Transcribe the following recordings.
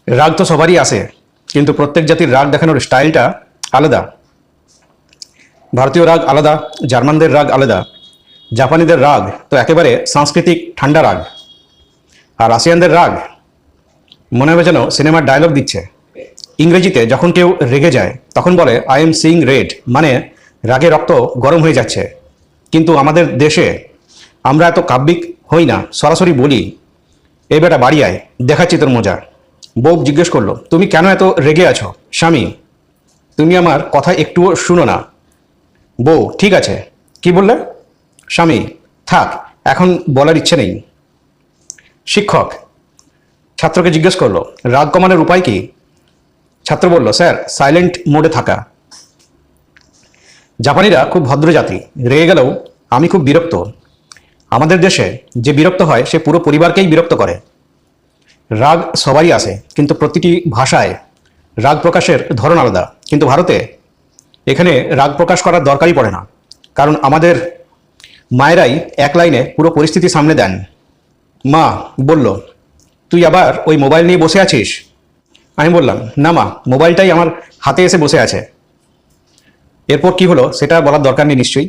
রাগ তো সবারই আসে, কিন্তু প্রত্যেক জাতির রাগ দেখানোর স্টাইলটা আলাদা। ভারতীয় রাগ আলাদা, জার্মানদের রাগ আলাদা, জাপানিদের রাগ তো একেবারে সাংস্কৃতিক ঠান্ডা রাগ, আর রাশিয়ানদের রাগ মনে হবে যেন সিনেমার ডায়লগ দিচ্ছে। ইংরেজিতে যখন কেউ রেগে যায় তখন বলে আই এম সিইং রেড, মানে রাগে রক্ত গরম হয়ে যাচ্ছে। কিন্তু আমাদের দেশে আমরা এত কাব্যিক হই না, সরাসরি বলি এই বেটা বাড়ি আয়, দেখাচ্ছি তোর মজা। বউ জিজ্ঞেস করলো তুমি কেন এত রেগে আছো? স্বামী তুমি আমার কথা একটুও শুনো না। বউ ঠিক আছে, কি বললে? স্বামী থাক, এখন বলার ইচ্ছে নেই। শিক্ষক ছাত্রকে জিজ্ঞেস করলো রাগ কমানোর উপায় কি? ছাত্র বলল স্যার সাইলেন্ট মোডে থাকা। জাপানিরা খুব ভদ্র জাতি, রেগে গেলেও আমি খুব বিরক্ত। আমাদের দেশে যে বিরক্ত হয় সে পুরো পরিবারকেই বিরক্ত করে। রাগ সবারই আসে, কিন্তু প্রতিটি ভাষায় রাগ প্রকাশের ধরন আলাদা। কিন্তু ভারতে এখানে রাগ প্রকাশ করার দরকারই পড়ে না, কারণ আমাদের মায়েরাই এক লাইনে পুরো পরিস্থিতি সামনে দেন। মা বলল তুই আবার ওই মোবাইল নিয়ে বসে আছিস? আমি বললাম না মা, মোবাইলটাই আমার হাতে এসে বসে আছে। এরপর কি হলো সেটা বলার দরকার নেই নিশ্চয়ই।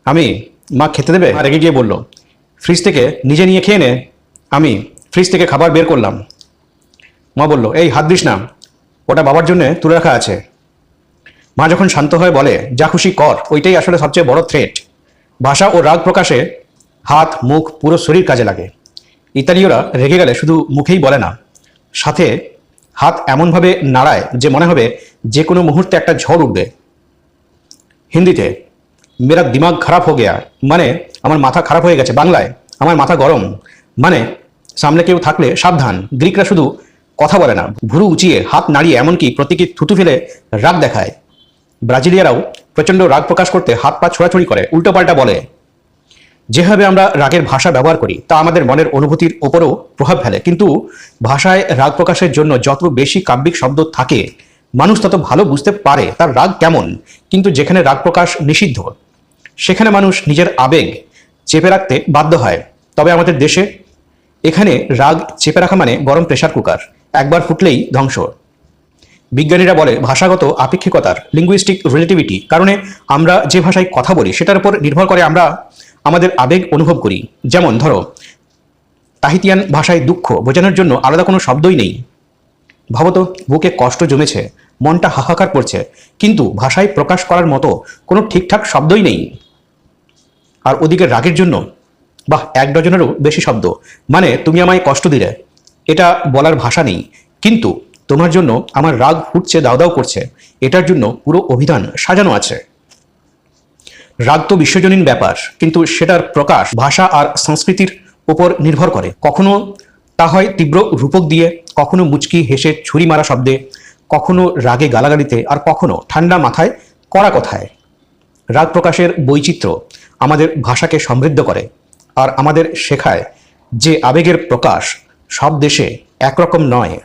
আমি মা খেতে দেবে? মা রেগে গিয়ে বলল ফ্রিজ থেকে নিজে নিয়ে খেয়ে নে। আমি ফ্রিজ থেকে খাবার বের করলাম। মা বলল এই হাত দিস না, ওটা বাবার জন্য তুলে রাখা আছে। মা যখন শান্ত হয়ে বলে যা খুশি কর, ওইটাই আসলে সবচেয়ে বড় থ্রেট। ভাষা ও রাগ প্রকাশে হাত, মুখ, পুরো শরীর কাজে লাগে। ইতালীয়রা রেগে গেলে শুধু মুখেই বলে না, সাথে হাত এমনভাবে নাড়ায় যে মনে হবে যে কোনো মুহূর্তে একটা ঝড় উঠবে। হিন্দিতে মেরা দিমাগ খারাপ হো গেয়া, মানে আমার মাথা খারাপ হয়ে গেছে। বাংলায় আমার মাথা গরম, মানে সামনে কেউ থাকলে সাবধান। গ্রিকরা শুধু কথা বলে না, ভুরু উঁচিয়ে হাত নাড়িয়ে এমনকি প্রতীকী থুতু ফেলে রাগ দেখায়। ব্রাজিলিয়ারাও প্রচণ্ড রাগ প্রকাশ করতে হাত পা ছোড়াছুড়ি করে, উল্টোপাল্টা বলে। যেভাবে আমরা রাগের ভাষা ব্যবহার করি তা আমাদের মনের অনুভূতির ওপরও প্রভাব ফেলে। কিন্তু ভাষায় রাগ প্রকাশের জন্য যত বেশি কাব্যিক শব্দ থাকে, মানুষ তত ভালো বুঝতে পারে তার রাগ কেমন। কিন্তু যেখানে রাগ প্রকাশ নিষিদ্ধ, সেখানে মানুষ নিজের আবেগ চেপে রাখতে বাধ্য হয়। তবে আমাদের দেশে এখানে রাগ চেপে রাখা মানে গরম প্রেসার কুকার, একবার ফুটলেই ধ্বংস। বিজ্ঞানীরা বলে ভাষাগত আপেক্ষিকতার, লিঙ্গুইস্টিক রিলেটিভিটি কারণে আমরা যে ভাষায় কথা বলি সেটার উপর নির্ভর করে আমরা আমাদের আবেগ অনুভব করি। যেমন ধরো তাহিতিয়ান ভাষায় দুঃখ বোঝানোর জন্য আলাদা কোনো শব্দই নেই। ভাবতো বুকে কষ্ট জমেছে, মনটা হাহাকার করছে, কিন্তু ভাষায় প্রকাশ করার মতো কোনো ঠিকঠাক শব্দই নেই। আর ওদিকে রাগের জন্য বাহ, 1 ডজনেরও বেশি শব্দ, মানে তুমি আমায় কষ্ট দিলে, এটা বলার ভাষা নেই। কিন্তু তোমার জন্য আমার রাগ ফুটছে, দাও দাও করছে, এটার জন্য পুরো অভিধান সাজানো আছে। রাগ তো বিশ্বজনীন ব্যাপার, কিন্তু সেটার প্রকাশ ভাষা আর সংস্কৃতির উপর নির্ভর করে। কখনো তা হয় তীব্র রূপক দিয়ে, কখনো মুচকি হেসে ছুরি মারা শব্দে, কখনো রাগে গালাগালিতে, আর কখনো ঠান্ডা মাথায় কড়া কথায়। রাগ প্রকাশের বৈচিত্র্য আমাদের ভাষাকে সমৃদ্ধ করে আর আমাদের শেখায় যে আবেগের প্রকাশ সব দেশে একরকম নয়।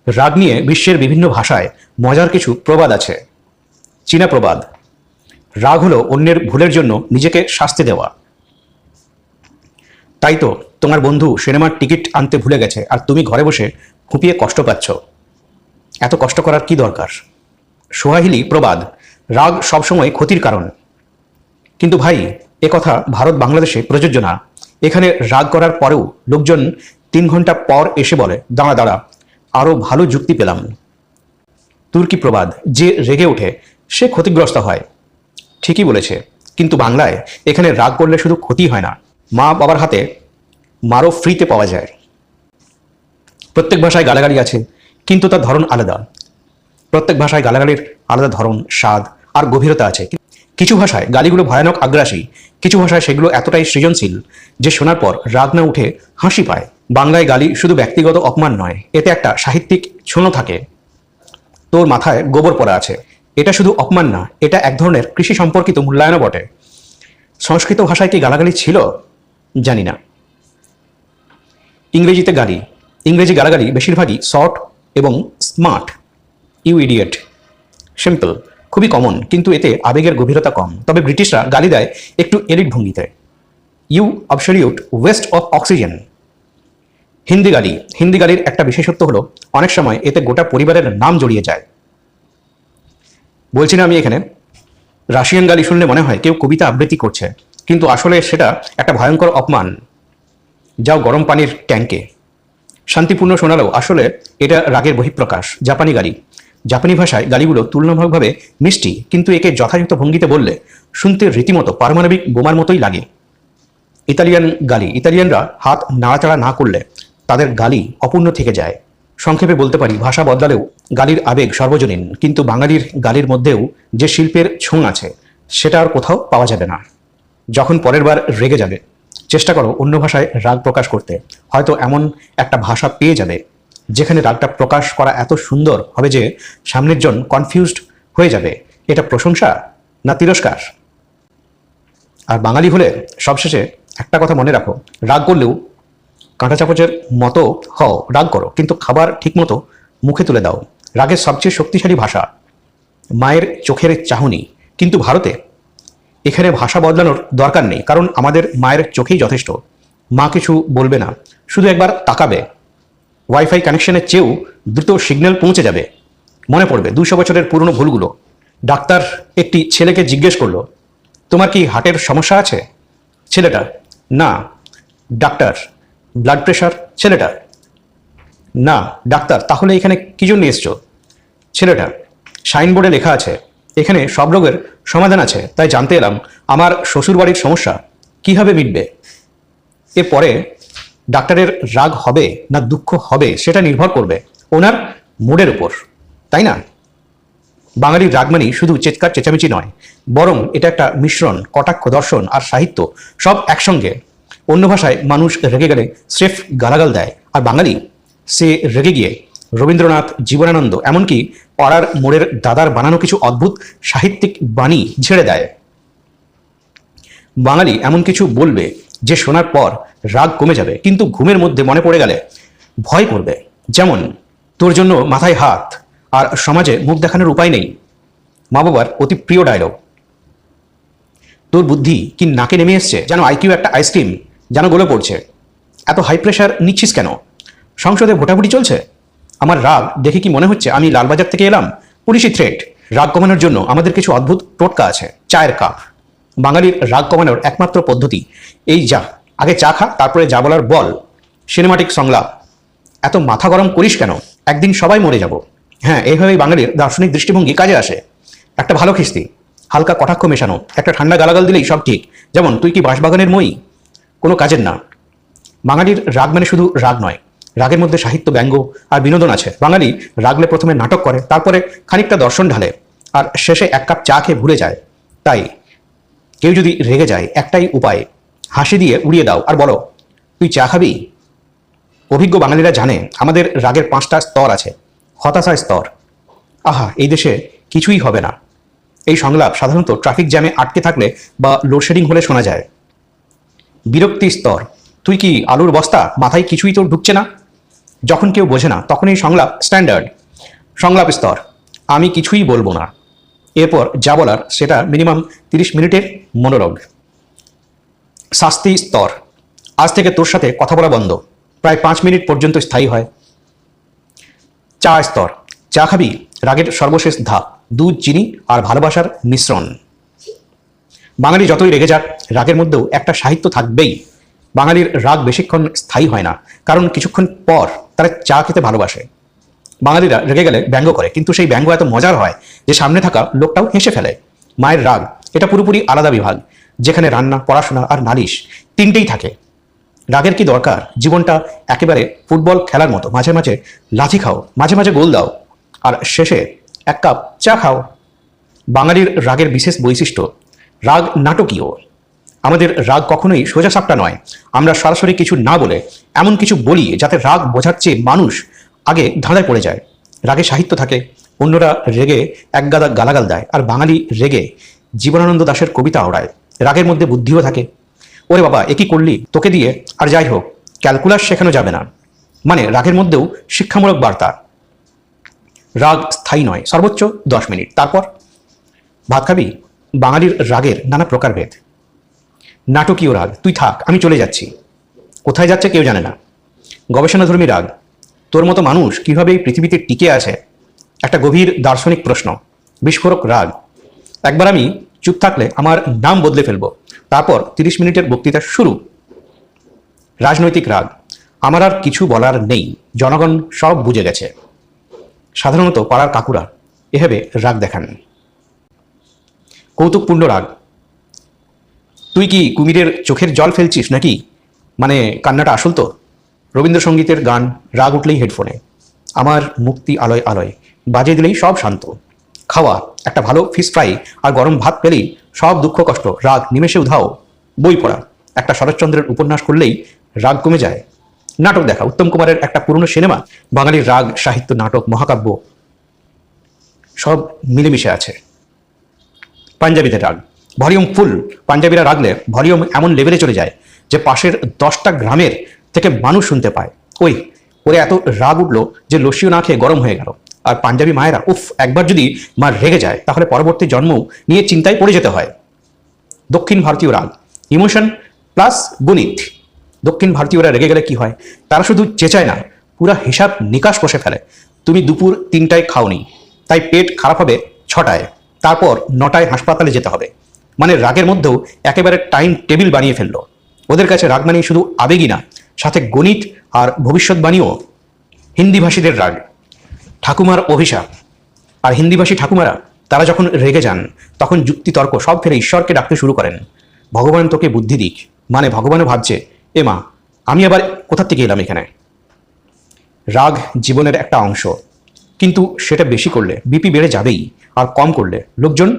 রাগ নিয়ে বিশ্বের বিভিন্ন ভাষায় মজার কিছু প্রবাদ আছে। চীনা প্রবাদ, রাগ হলো অন্যের ভুলের জন্য নিজেকে শাস্তি দেওয়া। তাই তো তোমার বন্ধু সিনেমার টিকিট আনতে ভুলে গেছে আর তুমি ঘরে বসে ফুঁপিয়ে কষ্ট পাচ্ছ। এত কষ্ট করার কি দরকার? সোয়াহিলি প্রবাদ, রাগ সবসময় ক্ষতির কারণ। কিন্তু ভাই, এ কথা ভারত বাংলাদেশে প্রযোজ্য না। এখানে রাগ করার পরেও লোকজন 3 ঘন্টা পর এসে বলে দাঁড়া দাঁড়া, আরো ভালো যুক্তি পেলাম। তুর্কি প্রবাদ, যে রেগে ওঠে সে ক্ষতিগ্রস্ত হয়। ঠিকই বলেছে, কিন্তু বাংলায় এখানে রাগ করলে শুধু ক্ষতি হয় না, মা বাবার হাতে মারও ফ্রিতে পাওয়া যায়। প্রত্যেক ভাষায় গালাগালি আছে, কিন্তু তার ধরন আলাদা। প্রত্যেক ভাষায় গালাগালির আলাদা ধরন, স্বাদ আর গভীরতা আছে। কিছু ভাষায় গালিগুলো ভয়ানক আগ্রাসী, কিছু ভাষায় সেগুলো এতটাই সৃজনশীল যে শোনার পর রাগ না উঠে হাসি পায়। বাংলায় গালি শুধু ব্যক্তিগত অপমান নয়, এতে একটা সাহিত্যিক ছোঁয়া থাকে। তোর মাথায় গোবর পড়া আছে, এটা শুধু অপমান না, এটা এক ধরনের কৃষি সম্পর্কিত মূল্যায়নও বটে। সংস্কৃত ভাষায় কি গালাগালি ছিল জানি না। ইংরেজিতে গালি, ইংরেজি গালাগালি বেশিরভাগই শর্ট এবং স্মার্ট। ইউ ইডিয়েট, সিম্পল, খুবই কমন, কিন্তু এতে আবেগের গভীরতা কম। তবে ব্রিটিশরা গালি দেয় একটু এলিট ভঙ্গিতে। You absolute waste of oxygen, Hindi গালির একটা বিশেষত্ব হলো অনেক সময় এতে গোটা পরিবারের নাম জড়িয়ে যায়। বলছি না আমি এখানে রাশিয়ান গালি শুনলে মনে হয় কেউ কবিতা আবৃত্তি করছে, কিন্তু আসলে সেটা একটা ভয়ঙ্কর অপমান। যাও গরম পানির ট্যাঙ্কে। শান্তিপূর্ণ শোনালেও আসলে এটা রাগের বহিঃপ্রকাশ। জাপানি ভাষায় গালিগুলো তুলনামূলকভাবে মিষ্টি, কিন্তু একে যথাযথ ভঙ্গিতে বললে শুনতে রীতিমতো পারমাণবিক বোমার মতোই লাগে। ইতালিয়ানরা হাত নাড়াচাড়া না করলে তাদের গালি অপূর্ণ থেকে যায়। সংক্ষেপে বলতে পারি, ভাষা বদলালেও গালির আবেগ সর্বজনীন, কিন্তু বাঙালির গালির মধ্যেও যে শিল্পের ছোঁয়া আছে সেটা আর কোথাও পাওয়া যাবে না। যখন পরের বার রেগে যাবে, চেষ্টা করো অন্য ভাষায় রাগ প্রকাশ করতে। হয়তো এমন একটা ভাষা পেয়ে যাবে যেখানে রাগটা প্রকাশ করা এত সুন্দর হবে যে সামনের জন কনফিউজড হয়ে যাবে, এটা প্রশংসা না তিরস্কার। আর বাঙালি হলে সবশেষে একটা কথা মনে রাখো, রাগ করলেও কাঁটা চামচের মতো হও, রাগ করো কিন্তু খাবার ঠিকমতো মুখে তুলে দাও। রাগের সবচেয়ে শক্তিশালী ভাষা মায়ের চোখের চাহনি, কিন্তু ভারতে এখানে ভাষা বদলানোর দরকার নেই, কারণ আমাদের মায়ের চোখেই যথেষ্ট। মা কিছু বলবে না, শুধু একবার তাকাবে। ওয়াইফাই কানেকশনের চেয়েও দ্রুত সিগন্যাল পৌঁছে যাবে। মনে পড়বে 200 বছরের পুরনো ভুলগুলো। ডাক্তার একটি ছেলেকে জিজ্ঞেস করলো, তোমার কি হার্টের সমস্যা আছে? ছেলেটা, না। Doctor, blood pressure? ছেলেটা, না। ডাক্তার, তাহলে এখানে কি জন্য এসছো? ছেলেটা, সাইনবোর্ডে লেখা আছে এখানে সব রোগের সমাধান আছে, তাই জানতে এলাম আমার শ্বশুরবাড়ির সমস্যা কিভাবে মিটবে। এরপরে ডাক্তারের রাগ হবে না দুঃখ হবে সেটা নির্ভর করবে ওনার মুডের উপর, তাই না? বাঙালির রাগ মানেই শুধু চেৎকার চেঁচামেচি নয়, বরং এটা একটা মিশ্রণ, কটাক্ষ, দর্শন আর সাহিত্য সব একসঙ্গে। অন্য ভাষায় মানুষ রেগে গেলে স্রেফ গালাগাল দেয়, আর বাঙালি সে রেগে গিয়ে রবীন্দ্রনাথ, জীবনানন্দ, এমনকি পাড়ার মোড়ের দাদার বানানো কিছু অদ্ভুত সাহিত্যিক বাণী ঝেড়ে দেয়। বাঙালি এমন কিছু বলবে যে শোনার পর রাগ কমে যাবে, কিন্তু ঘুমের মধ্যে মনে পড়ে গেলে ভয় করবে। যেমন, তোর জন্য মাথায় হাত আর সমাজে মুখ দেখানোর উপায় নেই। মা বাবার অতি প্রিয় ডায়লগ। তোর বুদ্ধি কি নাকে নেমে এসছে? যেন আইকিউ একটা আইসক্রিম, যেন গলে পড়ছে। এত হাই প্রেশার নিচ্ছিস কেন? সংসদে ভোটাভুটি চলছে। আমার রাগ দেখে কি মনে হচ্ছে আমি লালবাজার থেকে এলাম? পুলিশি থ্রেট। রাগ কমানোর জন্য আমাদের কিছু অদ্ভুত টোটকা আছে। চায়ের কাপ। বাঙালির রাগ কমানোর একমাত্র পদ্ধতি এই, যা আগে চা খা, তারপরে যা বলার বল। সিনেমাটিক সংলাপ। এত মাথা গরম করিস কেন? একদিন সবাই মরে যাব। হ্যাঁ, এইভাবেই বাঙালির দার্শনিক দৃষ্টিভঙ্গি কাজে আসে। একটা ভালো খিস্তি, হালকা কটাক্ষ মেশানো, একটা ঠান্ডা গালাগাল দিলেই সব ঠিক। যেমন, তুই কি বাঁশবাগানের মই? কোনো কাজের না। বাঙালির রাগ মানে শুধু রাগ নয়, রাগের মধ্যে সাহিত্য, ব্যঙ্গ আর বিনোদন আছে। বাঙালি রাগলে প্রথমে নাটক করে, তারপরে খানিকটা দর্শন ঢালে, আর শেষে এক কাপ চা খেয়ে ভুলে যায়। তাই কেউ যদি রেগে যায়, একটাই উপায়, হাসি দিয়ে উড়িয়ে দাও আর বলো, তুই চা খাবি? অভিজ্ঞ বাঙালিরা জানে আমাদের রাগের 5টা স্তর আছে। হতাশা স্তর, আহা এই দেশে কিছুই হবে না। এই সংলাপ সাধারণত ট্রাফিক জ্যামে আটকে থাকলে বা লোডশেডিং হলে শোনা যায়। বিরক্তি স্তর, তুই কি আলুর বস্তা? মাথায় কিছুই তোর ঢুকছে না। যখন কেউ বোঝে না তখন এই সংলাপ স্ট্যান্ডার্ড। সংলাপ স্তর, আমি কিছুই বলবো না। এরপর যা বলার সেটা মিনিমাম 30 মিনিটের মনোলগ। শাস্তি স্তর, আজ থেকে তোর সাথে কথা বলা বন্ধ। প্রায় 5 মিনিট পর্যন্ত স্থায়ী হয়। চা স্তর, চা খাবি? রাগের সর্বশেষ ধাপ, দুধ, চিনি আর ভালোবাসার মিশ্রণ। বাঙালি যতই রেগে যাক, রাগের মধ্যেও একটা সাহিত্য থাকবেই। বাঙালির রাগ বেশিক্ষণ স্থায়ী হয় না, কারণ কিছুক্ষণ পর তারা চা খেতে ভালোবাসে। বাঙালিরা রেগে গেলে ব্যঙ্গ করে, কিন্তু সেই ব্যঙ্গ এত মজার হয় যে সামনে থাকা লোকটাও হেসে ফেলে। মায়ের রাগ এটা পুরোপুরি আলাদা বিভাগ, যেখানে রান্না, পড়াশোনা আর নালিশ তিনটেই থাকে। রাগের কি দরকার? জীবনটা একেবারে ফুটবল খেলার মতো। মাঝে মাঝে লাথি খাও, মাঝে মাঝে গোল দাও, আর শেষে এক কাপ চা খাও। বাঙালির রাগের বিশেষ বৈশিষ্ট্য, রাগ নাটকীয়। আমাদের রাগ কখনোই সোজাসাপটা নয়। আমরা সরাসরি কিছু না বলে এমন কিছু বলি যাতে রাগ বোঝার চেয়ে মানুষ আগে ধাঁধায় পড়ে যায়। রাগে সাহিত্য থাকে। অন্যরা রেগে একগাদা গালাগাল দেয়, আর বাঙালি রেগে জীবনানন্দ দাশের কবিতা ওড়ায়। রাগের মধ্যে বুদ্ধিও থাকে। ওরে বাবা, এ কি করলি, তোকে দিয়ে আর যাই হোক ক্যালকুলাস শেখানো যাবে না, মানে রাগের মধ্যেও শিক্ষামূলক বার্তা। রাগ স্থায়ী নয়, সর্বোচ্চ 10 মিনিট, তারপর ভাত খাবি? বাঙালির রাগের নানা প্রকারভেদ। নাটকীয় রাগ, তুই থাক আমি চলে যাচ্ছি। কোথায় যাচ্ছে কেউ জানে না। গবেষণাধর্মী রাগ। তোর মতো মানুষ কিভাবে এই পৃথিবীতে টিকে আছে, একটা গভীর দার্শনিক প্রশ্ন। বিস্ফোরক রাগ। একবার আমি চুপ থাকলে আমার নাম বদলে ফেলবো, তারপর 30 মিনিটের বক্তৃতা শুরু। রাজনৈতিক রাগ। আমার আর কিছু বলার নেই, জনগণ সব বুঝে গেছে। সাধারণত পাড়ার কাকুরা এভাবে রাগ দেখান। কৌতুকপূর্ণ রাগ। তুই কি কুমিরের চোখের জল ফেলছিস নাকি? মানে কান্নাটা আসল তো। রবীন্দ্রসঙ্গীতের গান, রাগ উঠলেই হেডফোনে। আমার মুক্তি আলোয় আলোয় বাজিয়ে দিলেই সব শান্ত। খাওয়া, একটা ভালো ফিশ ফ্রাই আর গরম ভাত পেলেই সব দুঃখ কষ্ট রাগ নিমেষে উধাও। বই পড়া, একটা শরৎচন্দ্রের উপন্যাস করলেই রাগ কমে যায়। নাটক দেখা, উত্তম কুমারের একটা পুরনো সিনেমা, বাঙালির রাগ, সাহিত্য, নাটক, মহাকাব্য সব মিলেমিশে আছে। পাঞ্জাবিদের রাগ। ভলিউম ফুল। পাঞ্জাবিরা রাগলে ভলিউম এমন লেভেলে চলে যায় যে পাশের 10টা গ্রামের থেকে মানুষ শুনতে পায়। ওরে এত রাগ উঠলো যে লস্যিও না খেয়ে গরম হয়ে গেল। আর পাঞ্জাবি মায়েরা, উফ, একবার যদি মা রেগে যায় তাহলে পরবর্তী জন্ম নিয়ে চিন্তায় পড়ে যেতে হয়। দক্ষিণ ভারতীয় রাগ। ইমোশন প্লাস গণিত। দক্ষিণ ভারতীয়রা রেগে গেলে কি হয়? তারা শুধু চেঁচায় না, পুরা হিসাব নিকাশ কষে ফেলে। তুমি দুপুর 3টায় খাওনি, তাই পেট খারাপ হবে 6টায়, তারপর 9টায় হাসপাতালে যেতে হবে। মানে রাগের মধ্যেও একেবারে টাইম টেবিল বানিয়ে ফেললো। ওদের কাছে রাগ মানে শুধু আবেগই না, সাথে গণিত আর ভবিষ্যৎবাণীও। হিন্দিভাষীদের রাগ। ঠাকুমার অভিশাপ। আর হিন্দিভাষী ঠাকুমারা, তারা যখন রেগে যান তখন যুক্তি তর্ক সব ফেলে ঈশ্বরকে ডাকতে শুরু করেন। ভগবান তোকে বুদ্ধি দিক। মানে ভগবানও ভাবছে, এ মা, আমি আবার কোথা থেকে এলাম এখানে। রাগ জীবনের একটা অংশ, কিন্তু সেটা বেশি করলে বিপি বেড়ে যাবেই, আর কম করলে লোকজন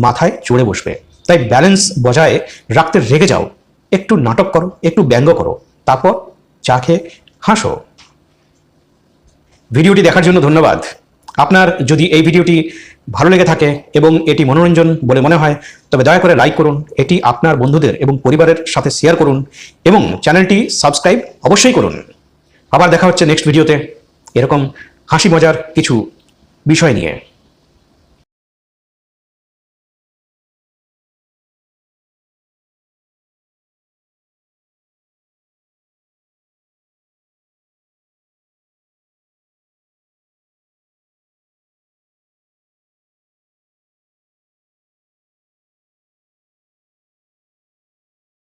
মাথায় চড়ে বসবে। তাই ব্যালেন্স বজায় রাখতে রেগে যাও, একটু নাটক করো, একটু ব্যঙ্গ করো, তারপর চা খেয়ে হাসো। ভিডিওটি দেখার জন্য ধন্যবাদ। আপনার যদি এই ভিডিওটি ভালো লেগে থাকে এবং এটি মনোরঞ্জন বলে মনে হয়, তবে দয়া করে লাইক করুন, এটি আপনার বন্ধুদের এবং পরিবারের সাথে শেয়ার করুন এবং চ্যানেলটি সাবস্ক্রাইব অবশ্যই করুন। আবার দেখা হচ্ছে নেক্সট ভিডিওতে এরকম হাসি মজার কিছু বিষয় নিয়ে।